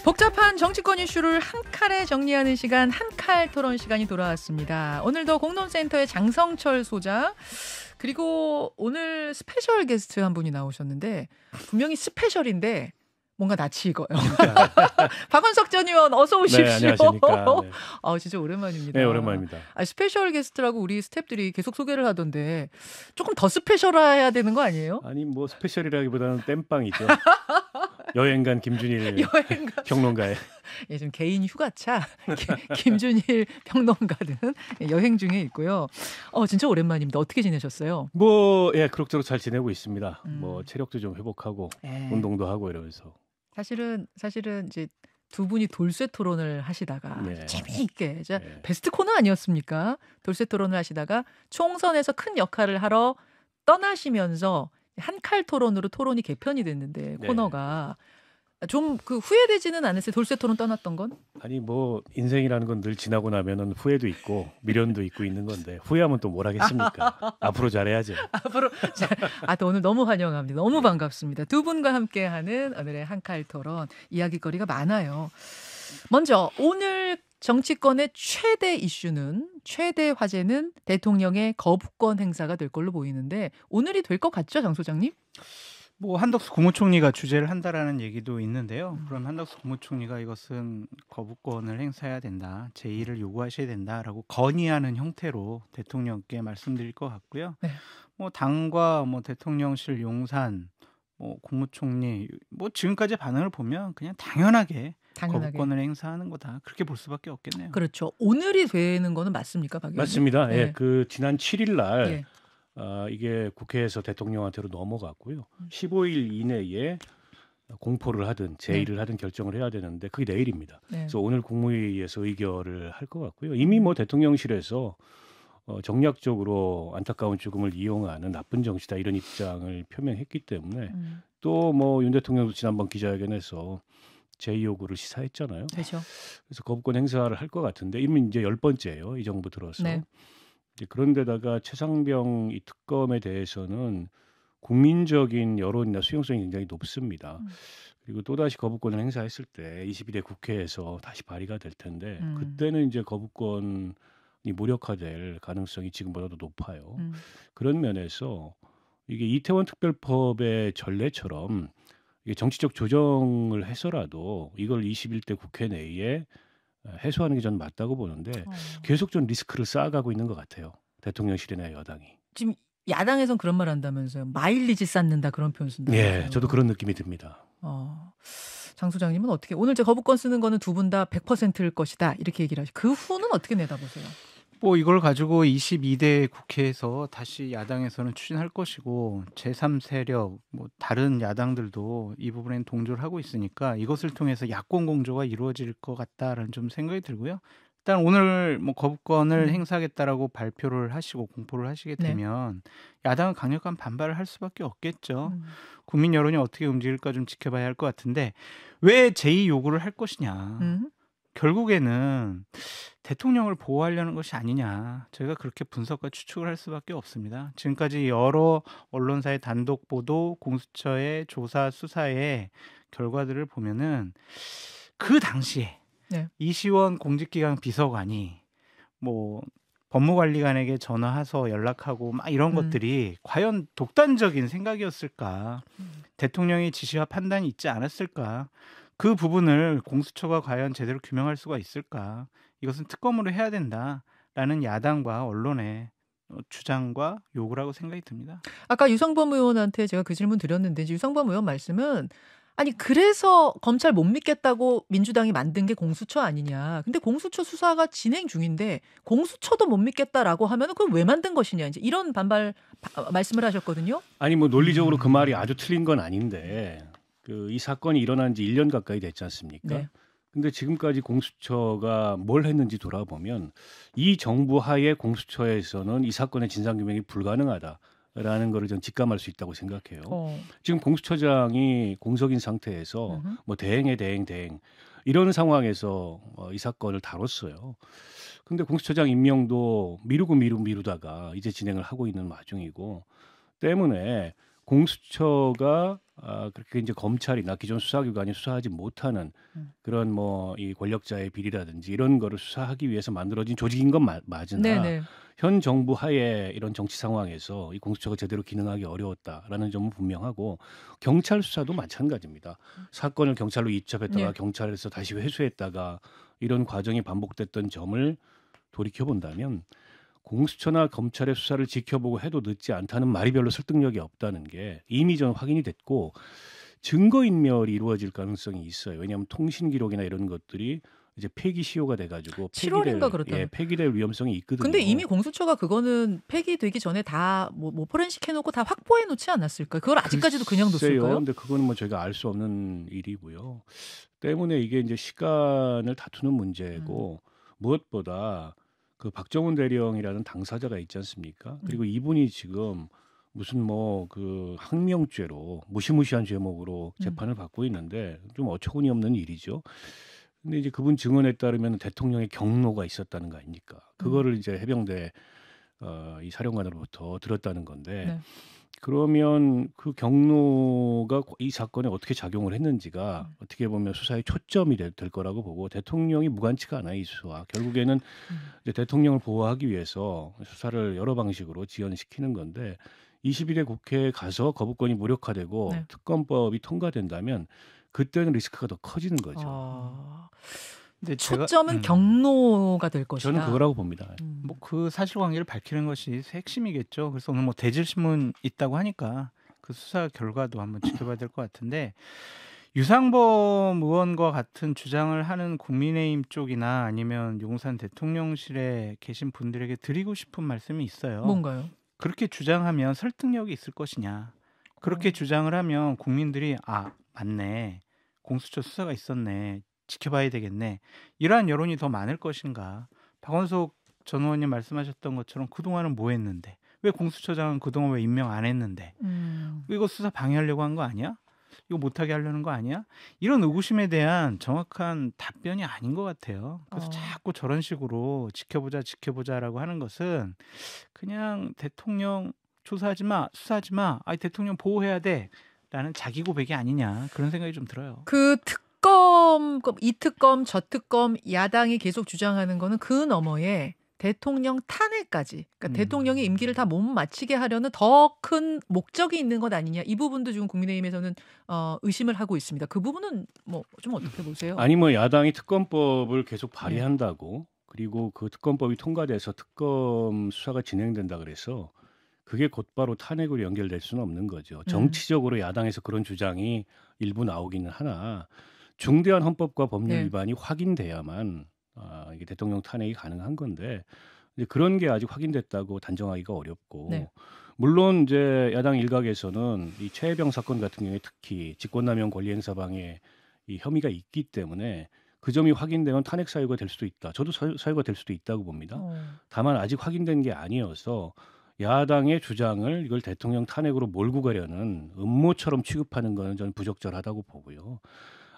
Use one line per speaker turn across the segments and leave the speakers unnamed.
복잡한 정치권 이슈를 한 칼에 정리하는 시간, 한칼 토론 시간이 돌아왔습니다. 오늘도 공론센터의 장성철 소장, 그리고 오늘 스페셜 게스트 한 분이 나오셨는데 분명히 스페셜인데 뭔가 낯이 익어요. 박원석 전 의원 어서 오십시오.
네, 안녕하십니까. 네.
진짜 오랜만입니다.
네, 오랜만입니다.
스페셜 게스트라고 우리 스태프들이 계속 소개를 하던데 조금 더 스페셜해야 되는 거 아니에요?
아니 뭐 스페셜이라기보다는 땜빵이죠. 여행간 김준일 평론가의.
예, 지금 개인 휴가차 김준일 평론가는 여행 중에 있고요. 진짜 오랜만입니다. 어떻게 지내셨어요?
뭐 그럭저럭 잘 지내고 있습니다. 뭐 체력도 좀 회복하고 운동도 하고 이러면서. 사실은
이제 두 분이 돌쇠 토론을 하시다가
네.
재미있게 베스트 코너 아니었습니까? 돌쇠 토론을 하시다가 총선에서 큰 역할을 하러 떠나시면서 한칼 토론으로 토론이 개편이 됐는데 코너가 좀 후회되지는 않으세요? 돌쇠 토론 떠났던 건?
아니 뭐 인생이라는 건 늘 지나고 나면은 후회도 있고 미련도 있고 있는 건데 후회하면 또 뭘 하겠습니까? 앞으로 잘해야죠.
또 오늘 너무 환영합니다. 너무 반갑습니다. 두 분과 함께하는 오늘의 한칼 토론, 이야기거리가 많아요. 먼저 오늘 정치권의 최대 이슈는, 최대 화제는 대통령의 거부권 행사가 될 걸로 보이는데 오늘이 될 것 같죠, 장 소장님?
뭐 한덕수 국무총리가 주재를 한다라는 얘기도 있는데요. 그럼 한덕수 국무총리가 이것은 거부권을 행사해야 된다, 제의를 요구하셔야 된다라고 건의하는 형태로 대통령께 말씀드릴 것 같고요.
네.
뭐 당과 뭐 대통령실 용산, 뭐 국무총리, 뭐 지금까지 반응을 보면 그냥 당연하게 거부권을 행사하는 거다, 그렇게 볼 수밖에 없겠네요.
그렇죠. 오늘이 되는 거는 맞습니까, 박 의원님?
맞습니다. 네. 지난 7일 날 이게 국회에서 대통령한테로 넘어갔고요. 15일 이내에 공포를 하든 제의를 하든 결정을 해야 되는데 그게 내일입니다. 그래서 오늘 국무회의에서 의결을 할 것 같고요. 이미 뭐 대통령실에서 정략적으로 안타까운 죽음을 이용하는 나쁜 정치다, 이런 입장을 표명했기 때문에 또 뭐 윤 대통령도 지난번 기자회견에서 제의 요구를 시사했잖아요.
그렇죠.
그래서 거부권 행사를 할 것 같은데 이미 이제 10번째예요. 이 정부 들어서. 이제 그런데다가 최상병 이 특검에 대해서는 국민적인 여론이나 수용성이 굉장히 높습니다. 그리고 또다시 거부권을 행사했을 때 22대 국회에서 다시 발의가 될 텐데 그때는 이제 거부권이 무력화될 가능성이 지금보다도 높아요. 그런 면에서 이게 이태원 특별법의 전례처럼 이게 정치적 조정을 해서라도 이걸 21대 국회 내에 해소하는 게 저는 맞다고 보는데 계속 좀 리스크를 쌓아가고 있는 것 같아요. 대통령실이나 여당이.
지금 야당에선 그런 말 한다면서요. 마일리지 쌓는다, 그런 표현 쓴다면서요.
네, 저도 그런 느낌이 듭니다.
장 소장님은 어떻게, 오늘 제 거부권 쓰는 거는 두 분 다 100%일 것이다, 이렇게 얘기를 하시고 그 후는 어떻게 내다보세요?
뭐 이걸 가지고 22대 국회에서 다시 야당에서는 추진할 것이고 제3세력 뭐 다른 야당들도 이 부분엔 동조를 하고 있으니까 이것을 통해서 야권 공조가 이루어질 것 같다라는 좀 생각이 들고요. 일단 오늘 뭐 거부권을 행사하겠다라고 발표를 하시고 공포를 하시게 되면 야당은 강력한 반발을 할 수밖에 없겠죠. 국민 여론이 어떻게 움직일까 좀 지켜봐야 할 것 같은데 왜 제의 요구를 할 것이냐. 결국에는 대통령을 보호하려는 것이 아니냐, 저희가 그렇게 분석과 추측을 할 수밖에 없습니다. 지금까지 여러 언론사의 단독 보도, 공수처의 조사 수사의 결과들을 보면은 그 당시에 이시원 공직기강 비서관이 뭐 법무관리관에게 전화해서 연락하고 막 이런 것들이 과연 독단적인 생각이었을까, 대통령의 지시와 판단이 있지 않았을까, 그 부분을 공수처가 과연 제대로 규명할 수가 있을까, 이것은 특검으로 해야 된다라는 야당과 언론의 주장과 요구라고 생각이 듭니다.
아까 유상범 의원한테 제가 그 질문 드렸는데 유상범 의원 말씀은 아니 그래서 검찰 못 믿겠다고 민주당이 만든 게 공수처 아니냐. 근데 공수처 수사가 진행 중인데 공수처도 못 믿겠다라고 하면 그럼 왜 만든 것이냐. 이제 이런 말씀을 하셨거든요.
아니 뭐 논리적으로 그 말이 아주 틀린 건 아닌데 이 사건이 일어난 지 1년 가까이 됐지 않습니까? 근데 지금까지 공수처가 뭘 했는지 돌아보면 이 정부 하에 공수처에서는 이 사건의 진상규명이 불가능하다라는 거를 전 직감할 수 있다고 생각해요. 지금 공수처장이 공석인 상태에서 뭐 대행 이런 상황에서 이 사건을 다뤘어요. 근데 공수처장 임명도 미루다가 이제 진행을 하고 있는 와중이고 때문에 공수처가 그렇게 이제 검찰이나 기존 수사기관이 수사하지 못하는 그런 뭐 이 권력자의 비리라든지 이런 거를 수사하기 위해서 만들어진 조직인 건 맞으나
네네.
현 정부 하에 이런 정치 상황에서 이 공수처가 제대로 기능하기 어려웠다라는 점은 분명하고 경찰 수사도 마찬가지입니다. 사건을 경찰로 입첩했다가
예.
경찰에서 다시 회수했다가 이런 과정이 반복됐던 점을 돌이켜 본다면 공수처나 검찰의 수사를 지켜보고 해도 늦지 않다는 말이 별로 설득력이 없다는 게 이미 전 확인이 됐고 증거인멸이 이루어질 가능성이 있어요. 왜냐하면 통신 기록이나 이런 것들이 이제 폐기 시효가 돼가지고
7월인가 그렇다면.
폐기될 위험성이 있거든요.
근데 이미 공수처가 그거는 폐기되기 전에 다 뭐 포렌식 해놓고 다 확보해 놓지 않았을까요? 그걸 아직까지도 그냥 뒀을까요?
근데 그거는 뭐 저희가 알 수 없는 일이고요. 때문에 이게 이제 시간을 다투는 문제고 무엇보다 그 박정훈 대령이라는 당사자가 있지 않습니까? 그리고 이분이 지금 무슨 뭐 그 항명죄로 무시무시한 제목으로 재판을 받고 있는데 좀 어처구니 없는 일이죠. 근데 이제 그분 증언에 따르면 대통령의 경로가 있었다는 거 아닙니까? 그거를 이제 해병대 이 사령관으로부터 들었다는 건데
네.
그러면 그 경로가 이 사건에 어떻게 작용을 했는지가 어떻게 보면 수사의 초점이 될 거라고 보고 대통령이 무관치가 않아요, 이 수사. 결국에는 이제 대통령을 보호하기 위해서 수사를 여러 방식으로 지연시키는 건데 21대 국회에 가서 거부권이 무력화되고
네.
특검법이 통과된다면 그때는 리스크가 더 커지는 거죠.
근데
초점은 경로가 될 것이다.
저는 그거라고 봅니다.
뭐 그 사실관계를 밝히는 것이 핵심이겠죠. 그래서 오늘 뭐 대질신문 있다고 하니까 그 수사 결과도 한번 지켜봐야 될 것 같은데 유상범 의원과 같은 주장을 하는 국민의힘 쪽이나 아니면 용산 대통령실에 계신 분들에게 드리고 싶은 말씀이 있어요.
뭔가요?
그렇게 주장하면 설득력이 있을 것이냐. 그렇게 주장을 하면 국민들이 맞네. 공수처 수사가 있었네. 지켜봐야 되겠네. 이러한 여론이 더 많을 것인가. 박원석 전 의원님 말씀하셨던 것처럼 그동안은 뭐 했는데. 왜 공수처장은 그동안 왜 임명 안 했는데. 이거 수사 방해하려고 한 거 아니야? 이거 못하게 하려는 거 아니야? 이런 의구심에 대한 정확한 답변이 아닌 것 같아요. 그래서 자꾸 저런 식으로 지켜보자라고 하는 것은 그냥 대통령 조사하지 마, 수사하지 마, 대통령 보호해야 돼 라는 자기 고백이 아니냐 그런 생각이 좀 들어요.
그 특검, 이 특검, 저 특검 야당이 계속 주장하는 거는 그 너머에 대통령 탄핵까지, 그러니까 대통령이 임기를 다 못 마치게 하려는 더 큰 목적이 있는 것 아니냐. 이 부분도 지금 국민의힘에서는 의심을 하고 있습니다. 그 부분은 뭐 좀 어떻게 보세요?
아니 뭐 야당이 특검법을 계속 발의한다고 그리고 그 특검법이 통과돼서 특검 수사가 진행된다 그래서 그게 곧바로 탄핵으로 연결될 수는 없는 거죠. 정치적으로 야당에서 그런 주장이 일부 나오기는 하나 중대한 헌법과 법률 위반이 확인돼야만 이게 대통령 탄핵이 가능한 건데 이제 그런 게 아직 확인됐다고 단정하기가 어렵고 물론 이제 야당 일각에서는 이 최혜병 사건 같은 경우에 특히 직권남용 권리행사 방해 이 혐의가 있기 때문에 그 점이 확인되면 탄핵 사유가 될 수도 있다. 저도 사유가 될 수도 있다고 봅니다. 다만 아직 확인된 게 아니어서 야당의 주장을 이걸 대통령 탄핵으로 몰고 가려는 음모처럼 취급하는 것은 저는 부적절하다고 보고요.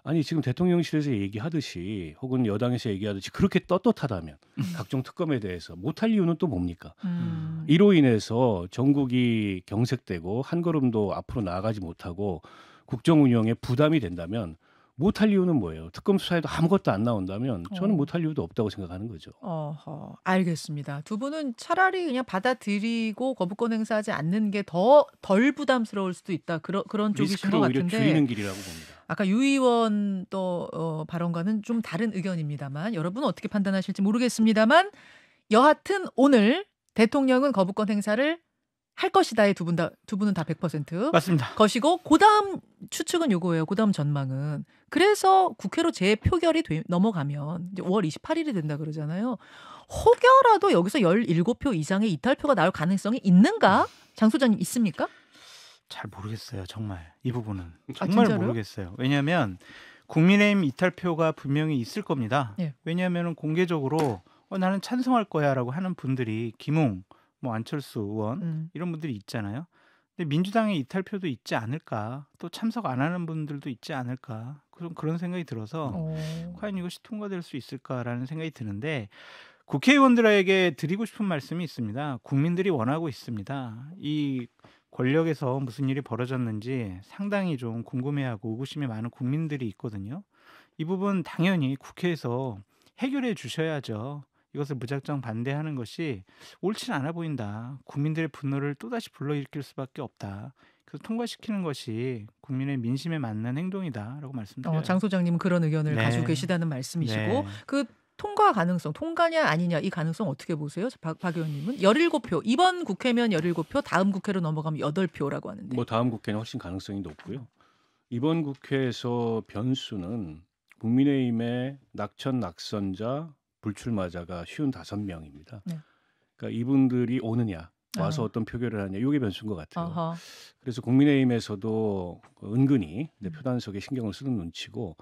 아니 지금 대통령실에서 얘기하듯이 혹은 여당에서 얘기하듯이 그렇게 떳떳하다면 각종 특검에 대해서 못할 이유는 또 뭡니까? 이로 인해서 전국이 경색되고 한 걸음도 앞으로 나아가지 못하고 국정 운영에 부담이 된다면 못할 이유는 뭐예요? 특검 수사에도 아무것도 안 나온다면 저는 못할 이유도 없다고 생각하는 거죠.
알겠습니다. 두 분은 차라리 그냥 받아들이고 거부권 행사하지 않는 게 덜 부담스러울 수도 있다. 그런 쪽이신 것 같은데.
리스크를 오히려 줄이는 길이라고 봅니다.
아까 유 의원 또 발언과는 좀 다른 의견입니다만 여러분은 어떻게 판단하실지 모르겠습니다만 여하튼 오늘 대통령은 거부권 행사를 할 것이다의 두 분은 다 100%
맞습니다.
것이고 그다음 추측은 요거예요. 그다음 전망은 그래서 국회로 재표결이 넘어가면 이제 5월 28일이 된다 그러잖아요. 혹여라도 여기서 17표 이상의 이탈표가 나올 가능성이 있는가? 장 소장님 있습니까?
잘 모르겠어요. 정말 이 부분은
진짜로요?
정말 모르겠어요. 왜냐하면 국민의힘 이탈표가 분명히 있을 겁니다. 왜냐하면 공개적으로 나는 찬성할 거야라고 하는 분들이 김웅 뭐 안철수 의원 이런 분들이 있잖아요. 근데 민주당의 이탈표도 있지 않을까? 또 참석 안 하는 분들도 있지 않을까? 그런 생각이 들어서 과연 이것이 통과될 수 있을까라는 생각이 드는데 국회의원들에게 드리고 싶은 말씀이 있습니다. 국민들이 원하고 있습니다. 이 권력에서 무슨 일이 벌어졌는지 상당히 좀 궁금해하고 의구심이 많은 국민들이 있거든요. 이 부분 당연히 국회에서 해결해 주셔야죠. 이것을 무작정 반대하는 것이 옳지는 않아 보인다. 국민들의 분노를 또다시 불러일으킬 수밖에 없다. 그래서 통과시키는 것이 국민의 민심에 맞는 행동이다라고 말씀드려요.
장 소장님은 그런 의견을
네.
가지고 계시다는 말씀이시고
네.
그 통과 가능성, 통과냐 아니냐 이 가능성 어떻게 보세요? 박 의원님은 17표, 이번 국회면 17표, 다음 국회로 넘어가면 8표라고 하는데.
뭐 다음 국회는 훨씬 가능성이 높고요. 이번 국회에서 변수는 국민의힘의 낙천 낙선자 불출마자가 55명입니다.
네.
그러니까 이분들이 오느냐 와서 어떤 표결을 하느냐 이게 변수인 것 같아요.
아하.
그래서 국민의힘에서도 은근히 표단속에 신경을 쓰는 눈치고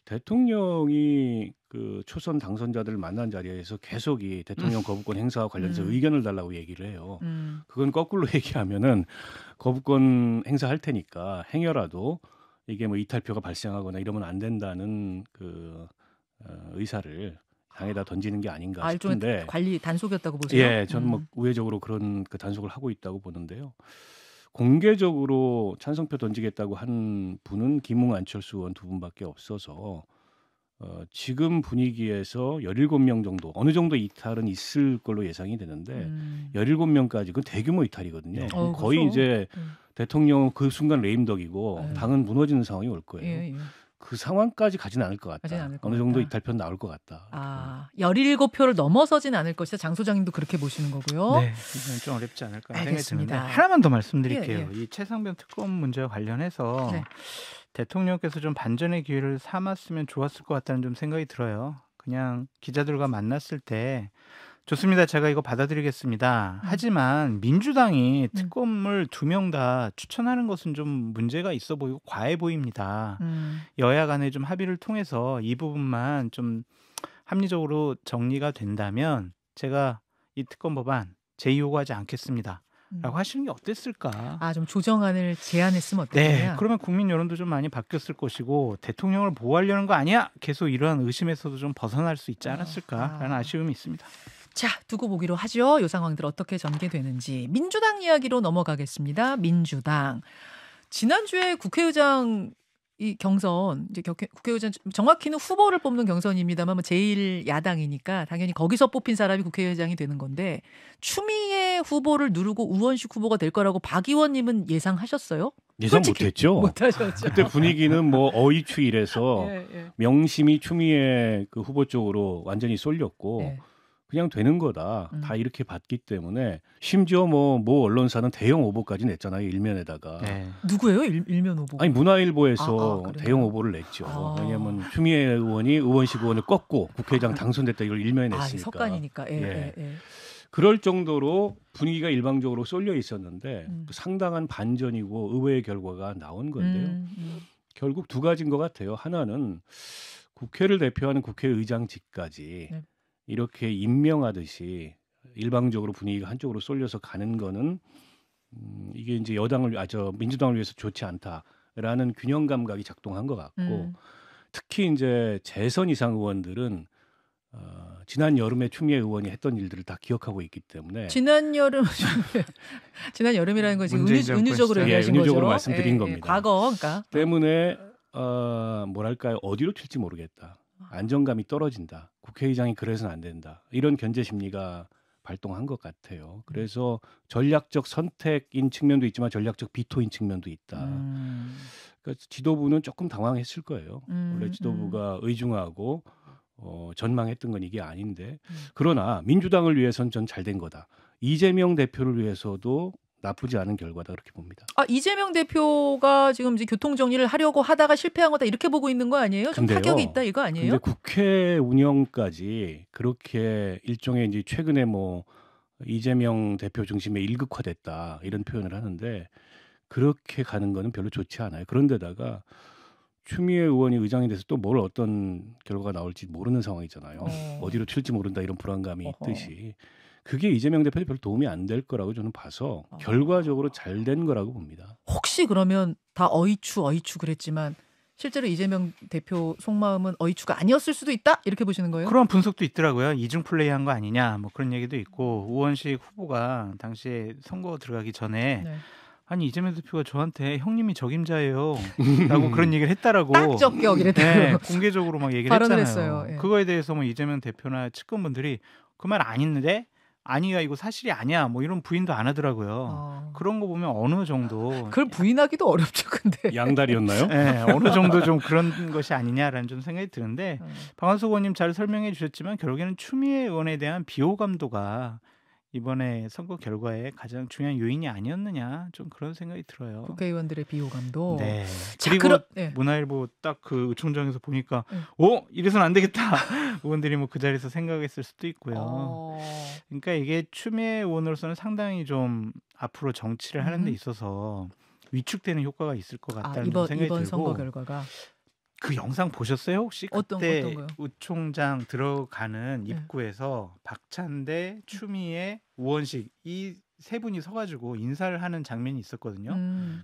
대통령이 그 초선 당선자들을 만난 자리에서 계속 이 대통령 거부권 행사와 관련해서 의견을 달라고 얘기를 해요. 그건 거꾸로 얘기하면은 거부권 행사할 테니까 행여라도 이게 뭐 이탈표가 발생하거나 이러면 안 된다는 그 의사를 당에다 던지는 게 아닌가 싶은데.
일종의 관리 단속이었다고 보세요?
예, 저는 뭐 우회적으로 그런 그 단속을 하고 있다고 보는데요. 공개적으로 찬성표 던지겠다고 한 분은 김웅, 안철수 의원 두 분밖에 없어서 지금 분위기에서 17명 정도 어느 정도 이탈은 있을 걸로 예상이 되는데 17명까지 그건 대규모 이탈이거든요. 거의
그렇죠.
이제 대통령 그 순간 레임덕이고 당은 무너지는 상황이 올 거예요.
예.
그 상황까지 가지는 않을 것
가지는
같다.
않을 것
어느 정도
같다.
이탈표는 나올 것 같다.
17표를 넘어서진 않을 것이다. 장 소장님도 그렇게 보시는 거고요.
네, 이건 좀 어렵지 않을까 생각이
알겠습니다.
드는데 하나만 더 말씀드릴게요.
예.
이 최상병 특검 문제와 관련해서
네.
대통령께서 좀 반전의 기회를 삼았으면 좋았을 것 같다는 좀 생각이 들어요. 그냥 기자들과 만났을 때 좋습니다. 제가 이거 받아들이겠습니다. 하지만 민주당이 특검을 2명 다 추천하는 것은 좀 문제가 있어 보이고 과해 보입니다. 여야 간에 좀 합의를 통해서 이 부분만 좀 합리적으로 정리가 된다면 제가 이 특검 법안 제의요구하지 않겠습니다. 라고 하시는 게 어땠을까?
좀 조정안을 제안했으면 어땠느냐?
네, 그러면 국민 여론도 좀 많이 바뀌었을 것이고 대통령을 보호하려는 거 아니야? 계속 이러한 의심에서도 좀 벗어날 수 있지 않았을까라는 아쉬움이 있습니다.
자, 두고 보기로 하죠. 이 상황들 어떻게 전개되는지. 민주당 이야기로 넘어가겠습니다. 민주당. 지난주에 국회의장 이 경선, 이제 국회의장 정확히는 후보를 뽑는 경선입니다만 제일 야당이니까 당연히 거기서 뽑힌 사람이 국회의장이 되는 건데 추미애 후보를 누르고 우원식 후보가 될 거라고 박 의원님은 예상하셨어요?
예상 못했죠.
못하셨죠.
그때 분위기는 뭐 어이추이래서
예.
명심이 추미애 그 후보 쪽으로 완전히 쏠렸고
예.
그냥 되는 거다. 다 이렇게 봤기 때문에 심지어 뭐 언론사는 대형 오보까지 냈잖아요. 일면에다가.
네.
누구예요? 일면 오보?
아니 문화일보에서
그래요?
대형 오보를 냈죠. 왜냐하면 추미애 의원이 의원식 의원을 꺾고 국회의장 당선됐다 이걸 일면에 냈으니까.
석간이니까. 예.
그럴 정도로 분위기가 일방적으로 쏠려 있었는데 상당한 반전이고 의외의 결과가 나온 건데요. 결국 두 가지인 것 같아요. 하나는 국회를 대표하는 국회의장직까지
네.
이렇게 임명하듯이 일방적으로 분위기가 한쪽으로 쏠려서 가는 거는 이게 이제 민주당을 위해서 좋지 않다라는 균형 감각이 작동한 것 같고 특히 이제 재선 이상 의원들은 지난 여름에 추미애 의원이 했던 일들을 다 기억하고 있기 때문에
지난 여름이라는 건 지금 은유적으로 얘기하신 거죠.
은유적으로 말씀드린 겁니다.
과거 그러니까
때문에 뭐랄까요 어디로 튈지 모르겠다. 안정감이 떨어진다. 국회의장이 그래서는 안 된다. 이런 견제 심리가 발동한 것 같아요. 그래서 전략적 선택인 측면도 있지만 전략적 비토인 측면도 있다. 그러니까 지도부는 조금 당황했을 거예요. 원래 지도부가 의중하고 전망했던 건 이게 아닌데 그러나 민주당을 위해서는 전 잘 된 거다. 이재명 대표를 위해서도 나쁘지 않은 결과다 그렇게 봅니다.
이재명 대표가 지금 이제 교통 정리를 하려고 하다가 실패한 거다 이렇게 보고 있는 거 아니에요? 좀 타격이 있다 이거 아니에요?
근데 국회 운영까지 그렇게 일종의 이제 최근에 뭐 이재명 대표 중심의 일극화됐다 이런 표현을 하는데 그렇게 가는 거는 별로 좋지 않아요. 그런데다가 추미애 의원이 의장이 돼서 또 어떤 결과가 나올지 모르는 상황이잖아요. 어디로 튈지 모른다 이런 불안감이 있듯이. 그게 이재명 대표에 별로 도움이 안 될 거라고 저는 봐서 결과적으로 잘 된 거라고 봅니다.
혹시 그러면 다 어이추 그랬지만 실제로 이재명 대표 속마음은 어이추가 아니었을 수도 있다? 이렇게 보시는 거예요?
그런 분석도 있더라고요. 이중 플레이한 거 아니냐 뭐 그런 얘기도 있고 우원식 후보가 당시에 선거 들어가기 전에 아니 이재명 대표가 저한테 형님이 적임자예요 라고 그런 얘기를 했다라고
딱 적격 이랬다고
네, 공개적으로 막 얘기를
발언을
했잖아요.
했어요. 예.
그거에 대해서 뭐 이재명 대표나 측근분들이 그 말 아닌데 아니야 이거 사실이 아니야 뭐 이런 부인도 안 하더라고요. 그런 거 보면 어느 정도
그걸 부인하기도 어렵죠. 근데
양다리였나요?
네, 어느 정도 좀 그런 것이 아니냐라는 좀 생각이 드는데 박완석 의원님 잘 설명해 주셨지만 결국에는 추미애 의원에 대한 비호감도가 이번에 선거 결과에 가장 중요한 요인이 아니었느냐 좀 그런 생각이 들어요.
국회의원들의 비호감도.
네.
자,
그리고
네.
문화일보 딱 그 의총장에서 보니까
네.
이래서는 안 되겠다. 의원들이 뭐 그 자리에서 생각했을 수도 있고요. 그러니까 이게 추미애 의원으로서는 상당히 좀 앞으로 정치를 하는 데 있어서 위축되는 효과가 있을 것 같다는
이번
생각이 들고
선거 결과가
그 영상 보셨어요? 혹시
어떤
그때
거요?
의총장 들어가는 입구에서 박찬대, 추미애, 우원식 이 세 분이 서가지고 인사를 하는 장면이 있었거든요.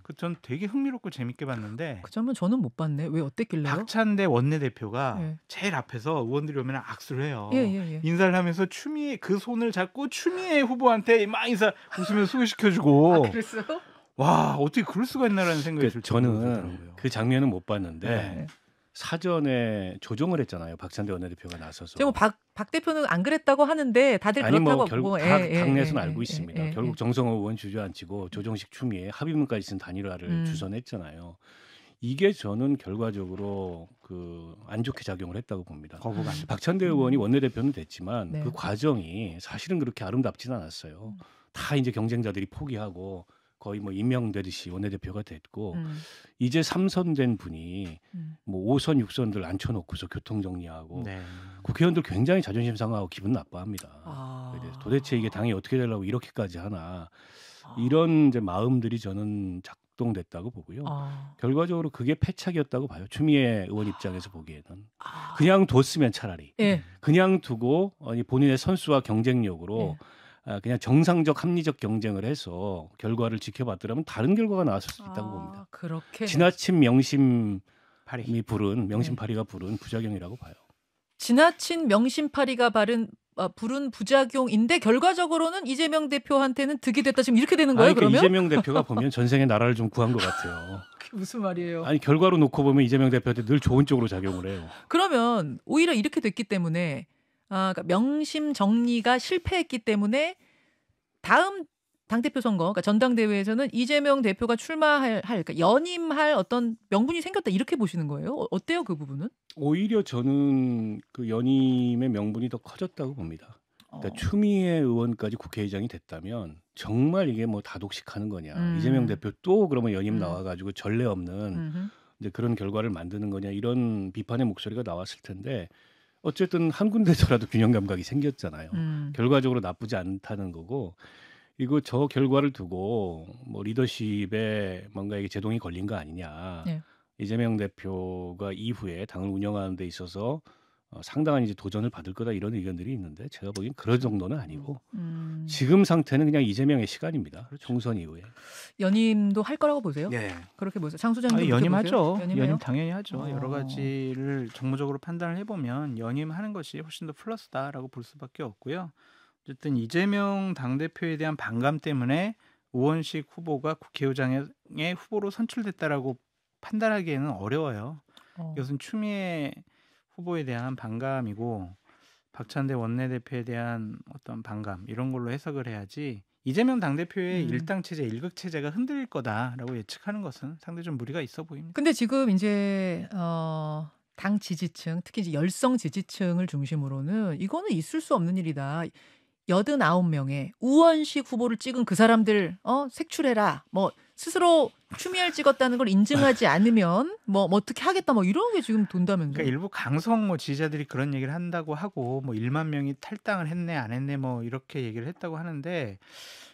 그 전 되게 흥미롭고 재밌게 봤는데
그 장면 저는 못 봤네. 왜 어땠길래요?
박찬대 원내대표가
예.
제일 앞에서 의원들이 오면 악수를 해요.
예.
인사를 하면서 추미애 그 손을 잡고 추미애 후보한테 막 인사 웃으면서 소개시켜주고
그랬어요?
와 어떻게 그럴 수가 있나라는 생각이 들
저는
들더라고요.
그 장면은 못 봤는데
네.
사전에 조정을 했잖아요. 박찬대 원내대표가 나서서.
지금 박 대표는 안 그랬다고 하는데 다들
아니
그렇다고
뭐 결국 다 당내에서는 알고 있습니다. 결국 정성호 의원 주저앉히고 조정식 추미애 합의문까지 쓴 단일화를 주선했잖아요. 이게 저는 결과적으로 그 안 좋게 작용을 했다고 봅니다.
거부감.
박찬대 의원이 원내대표는 됐지만
네.
그 과정이 사실은 그렇게 아름답지는 않았어요. 다 이제 경쟁자들이 포기하고 거의 뭐 임명되듯이 원내대표가 됐고 이제 3선된 분이 뭐 5선, 6선들 앉혀놓고서 교통 정리하고
네.
국회의원들 굉장히 자존심 상하고 기분 나빠합니다.
아.
도대체 이게 당이 어떻게 되려고 이렇게까지 하나 이런 이제 마음들이 저는 작동됐다고 보고요. 결과적으로 그게 패착이었다고 봐요. 추미애 의원 입장에서 보기에는 그냥 뒀으면 차라리 그냥 두고 본인의 선수와 경쟁력으로 그냥 정상적 합리적 경쟁을 해서 결과를 지켜봤더라면 다른 결과가 나왔을 수 있다고 봅니다.
그렇게
지나친 명심이 부른 명심파리가 부른 부작용이라고 봐요.
지나친 명심파리가 부른 부작용인데 결과적으로는 이재명 대표한테는 득이 됐다 지금 이렇게 되는 거예요?
그러니까
그러면
이재명 대표가 보면 전생에 나라를 좀 구한 것 같아요.
그게 무슨 말이에요?
아니 결과로 놓고 보면 이재명 대표한테 늘 좋은 쪽으로 작용을 해요.
그러면 오히려 이렇게 됐기 때문에 그러니까 명심 정리가 실패했기 때문에 다음 당대표 선거, 그러니까 전당대회에서는 이재명 대표가 출마할, 그러니까 연임할 어떤 명분이 생겼다 이렇게 보시는 거예요? 어때요 그 부분은?
오히려 저는 그 연임의 명분이 더 커졌다고 봅니다. 그러니까 추미애 의원까지 국회의장이 됐다면 정말 이게 뭐 다독식하는 거냐? 이재명 대표 또 그러면 연임 나와가지고 전례 없는 이제 그런 결과를 만드는 거냐? 이런 비판의 목소리가 나왔을 텐데. 어쨌든 한 군데서라도 균형 감각이 생겼잖아요. 결과적으로 나쁘지 않다는 거고 이거 저 결과를 두고 뭐 리더십에 뭔가 이게 제동이 걸린 거 아니냐.
네.
이재명 대표가 이후에 당을 운영하는 데 있어서 상당한 이제 도전을 받을 거다 이런 의견들이 있는데 제가 보기엔 그런 정도는 아니고 지금 상태는 그냥 이재명의 시간입니다. 그렇죠. 총선 이후에.
연임도 할 거라고 보세요?
네.
그렇게 보세요? 장 소장님
연임하죠.
연임해요?
연임 당연히 하죠. 여러 가지를 정무적으로 판단을 해보면 연임하는 것이 훨씬 더 플러스다라고 볼 수밖에 없고요. 어쨌든 이재명 당대표에 대한 반감 때문에 우원식 후보가 국회의장의 후보로 선출됐다라고 판단하기에는 어려워요. 이것은 추미애 후보에 대한 반감이고 박찬대 원내대표에 대한 어떤 반감 이런 걸로 해석을 해야지 이재명 당대표의 일당체제, 일극체제가 흔들릴 거다라고 예측하는 것은 상당히 좀 무리가 있어 보입니다.
근데 지금 이제 당 지지층, 특히 이제 열성 지지층을 중심으로는 이거는 있을 수 없는 일이다. 89명의 우원식 후보를 찍은 그 사람들 색출해라. 뭐 스스로 추미애를 찍었다는 걸 인증하지 않으면 뭐 어떻게 하겠다 뭐 이런 게 지금 돈다면서요.
그러니까 일부 강성 뭐 지지자들이 그런 얘기를 한다고 하고 뭐 1만 명이 탈당을 했네 안 했네 뭐 이렇게 얘기를 했다고 하는데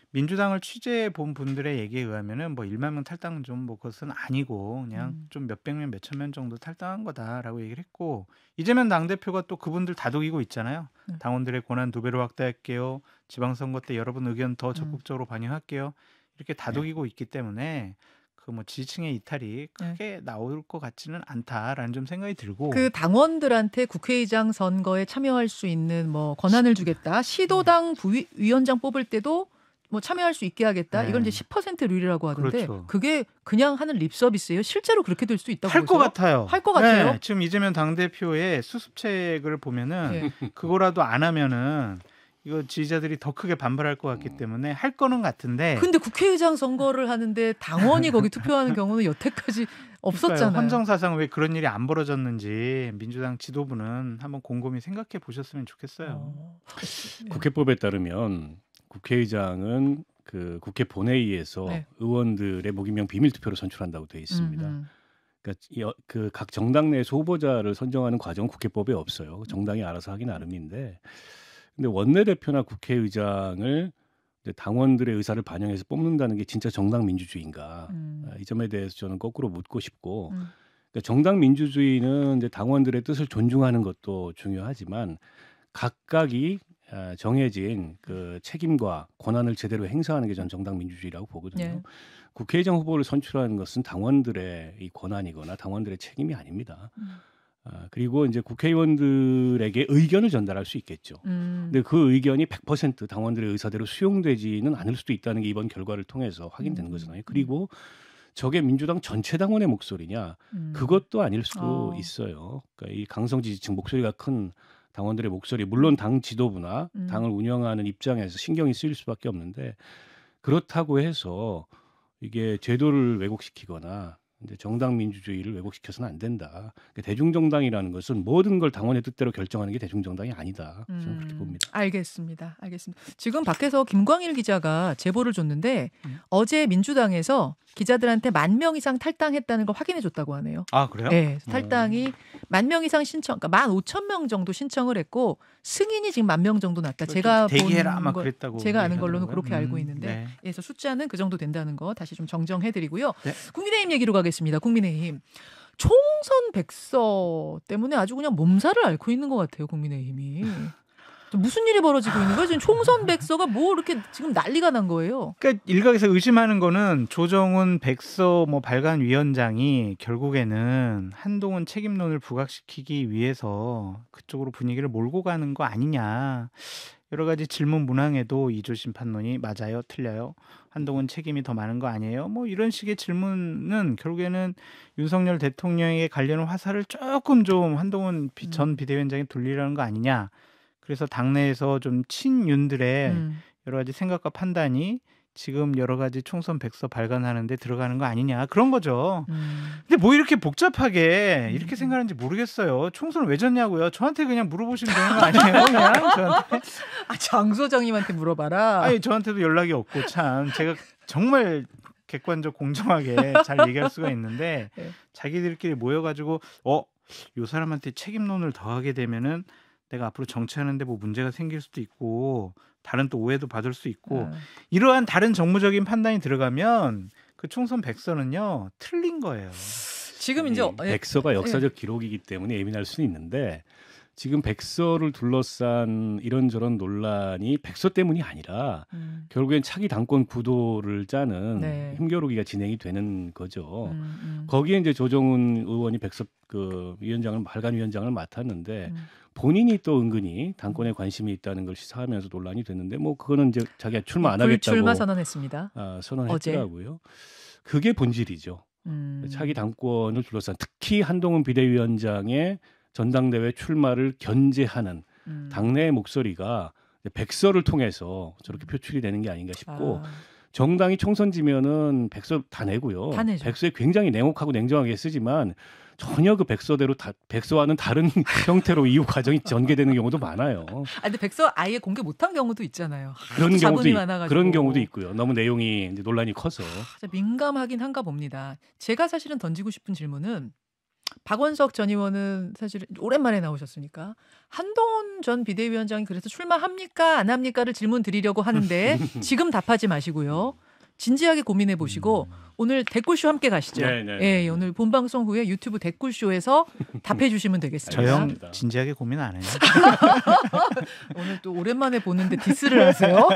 민주당을 취재해 본 분들의 얘기에 의하면은 뭐 1만 명 탈당 좀 뭐 그것은 아니고 그냥 좀 몇백 명 몇천 명 정도 탈당한 거다라고 얘기를 했고 이재명 당대표가 또 그분들 다독이고 있잖아요. 당원들의 권한 2배로 확대할게요. 지방선거 때 여러분 의견 더 적극적으로 반영할게요. 이렇게 다독이고 있기 때문에 그 뭐 지지층의 이탈이 크게 나올 것 같지는 않다라는 좀 생각이 들고
그 당원들한테 국회의장 선거에 참여할 수 있는 뭐 권한을 주겠다. 시도당 부위원장 뽑을 때도 뭐 참여할 수 있게 하겠다.
네.
이건 이제 10% 룰이라고 하던데
그렇죠.
그게 그냥 하는 립 서비스예요? 실제로 그렇게 될 수 있다고
할 것
보세요?
같아요.
할 것 같아요.
네, 지금 이재명 당대표의 수습책을 보면은
예.
그거라도 안 하면은 이거 지지자들이 더 크게 반발할 것 같기 때문에 할 거는 같은데.
근데 국회의장 선거를 하는데 당원이 거기 투표하는 경우는 여태까지 없었잖아요.
헌정사상 왜 그런 일이 안 벌어졌는지 민주당 지도부는 한번 곰곰이 생각해 보셨으면 좋겠어요.
국회법에 따르면 국회의장은 그 국회 본회의에서
네.
의원들의 무기명 비밀 투표로 선출한다고 되어 있습니다. 그러니까 그 각 정당 내에서 후보자를 선정하는 과정은 국회법에 없어요. 정당이 알아서 하기 나름인데, 근데 원내대표나 국회의장을 이제 당원들의 의사를 반영해서 뽑는다는 게 진짜 정당 민주주의인가? 이 점에 대해서 저는 거꾸로 묻고 싶고, 그러니까 정당 민주주의는 이제 당원들의 뜻을 존중하는 것도 중요하지만 각각이 정해진 그 책임과 권한을 제대로 행사하는 게 전 정당 민주주의라고 보거든요.
네.
국회의장 후보를 선출하는 것은 당원들의 이 권한이거나 당원들의 책임이 아닙니다. 그리고 이제 국회의원들에게 의견을 전달할 수 있겠죠. 근데 그 의견이 100% 당원들의 의사대로 수용되지는 않을 수도 있다는 게 이번 결과를 통해서 확인된 거잖아요. 그리고 저게 민주당 전체 당원의 목소리냐? 그것도 아닐 수도 있어요. 그러니까 이 강성 지지층 목소리가 큰 당원들의 목소리, 물론 당 지도부나 당을 운영하는 입장에서 신경이 쓰일 수밖에 없는데, 그렇다고 해서 이게 제도를 왜곡시키거나 이제 정당 민주주의를 왜곡시켜서는 안 된다. 그러니까 대중정당이라는 것은 모든 걸 당원의 뜻대로 결정하는 게 대중정당이 아니다. 저는 그렇게 봅니다.
알겠습니다. 지금 밖에서 김광일 기자가 제보를 줬는데 어제 민주당에서 기자들한테 10,000명 이상 탈당했다는 걸 확인해 줬다고 하네요.
아, 그래요?
네, 탈당이 10,000명 이상 신청, 그러니까 15,000명 정도 신청을 했고 승인이 지금 10,000명 정도 났다. 제가
대기해라
본
아마
거,
그랬다고.
제가 아는 걸로는 그렇게 알고 있는데,
네.
그래서 숫자는 그 정도 된다는 거 다시 좀 정정해드리고요.
네.
국민의힘 얘기로 가겠습니다. 국민의힘 총선 백서 때문에 아주 그냥 몸살을 앓고 있는 것 같아요. 국민의힘이. 무슨 일이 벌어지고 있는 거예요? 지금 총선 백서가 뭐 이렇게 지금 난리가 난 거예요?
그러니까 일각에서 의심하는 거는 조정훈 백서 발간위원장이 결국에는 한동훈 책임론을 부각시키기 위해서 그쪽으로 분위기를 몰고 가는 거 아니냐. 여러 가지 질문 문항에도 이조 심판론이 맞아요, 틀려요, 한동훈 책임이 더 많은 거 아니에요? 뭐 이런 식의 질문은 결국에는 윤석열 대통령에게 관련 화살을 조금 좀 한동훈 전 비대위원장에 돌리라는 거 아니냐. 그래서 당내에서 좀 친윤들의 여러 가지 생각과 판단이 지금 여러 가지 총선 백서 발간하는 데 들어가는 거 아니냐, 그런 거죠. 근데 뭐 이렇게 복잡하게 이렇게 생각하는지 모르겠어요. 총선을 왜 졌냐고요? 저한테 그냥 물어보시면 되는 거 아니에요? 그냥 저한테.
장 소장님한테 물어봐라.
아니, 저한테도 연락이 없고 참 제가 정말 객관적 공정하게 잘 얘기할 수가 있는데
네.
자기들끼리 모여가지고 요 사람한테 책임론을 더하게 되면은 내가 앞으로 정치하는데 뭐 문제가 생길 수도 있고 다른 또 오해도 받을 수 있고 이러한 다른 정무적인 판단이 들어가면 그 총선 백서는요 틀린 거예요.
지금 이제
백서가 역사적 기록이기 때문에 예민할 수는 있는데, 지금 백서를 둘러싼 이런저런 논란이 백서 때문이 아니라 결국엔 차기 당권 구도를 짜는 힘겨루기가 진행이 되는 거죠. 거기에 이제 조정훈 의원이 백서 발간위원장을 맡았는데 본인이 또 은근히 당권에 관심이 있다는 걸 시사하면서 논란이 됐는데, 뭐 그거는 이제 자기가 출마 안 하겠다고
불출마 선언했습니다.
선언했더라고요. 그게 본질이죠. 차기 당권을 둘러싼, 특히 한동훈 비대위원장의 전당대회 출마를 견제하는 당내의 목소리가 백서를 통해서 저렇게 표출이 되는 게 아닌가 싶고, 정당이 총선 지면은 백서 다 내고요. 백서에 굉장히 냉혹하고 냉정하게 쓰지만 전혀 그 백서대로 백서와는 다른 형태로 이후 과정이 전개되는 경우도 많아요.
근데 백서 아예 공개 못한 경우도 있잖아요.
그런 경우도 있고요. 너무 내용이 이제 논란이 커서.
민감하긴 한가 봅니다. 제가 사실은 던지고 싶은 질문은, 박원석 전 의원은 사실 오랜만에 나오셨으니까 한동훈 전 비대위원장이 그래서 출마합니까 안 합니까를 질문 드리려고 하는데 지금 답하지 마시고요. 진지하게 고민해 보시고 오늘 댓글쇼 함께 가시죠. 네, 오늘 본방송 후에 유튜브 댓글쇼에서 답해 주시면 되겠습니다.
저 형 진지하게 고민 안 해요.
오늘 또 오랜만에 보는데 디스를 하세요.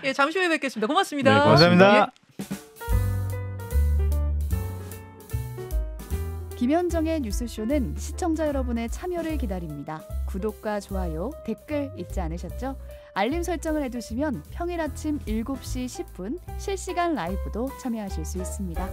예, 잠시 후에 뵙겠습니다. 고맙습니다.
네, 고맙습니다.
예.
김현정의 뉴스쇼는 시청자 여러분의 참여를 기다립니다. 구독과 좋아요, 댓글 잊지 않으셨죠? 알림 설정을 해두시면 평일 아침 7시 10분 실시간 라이브도 참여하실 수 있습니다.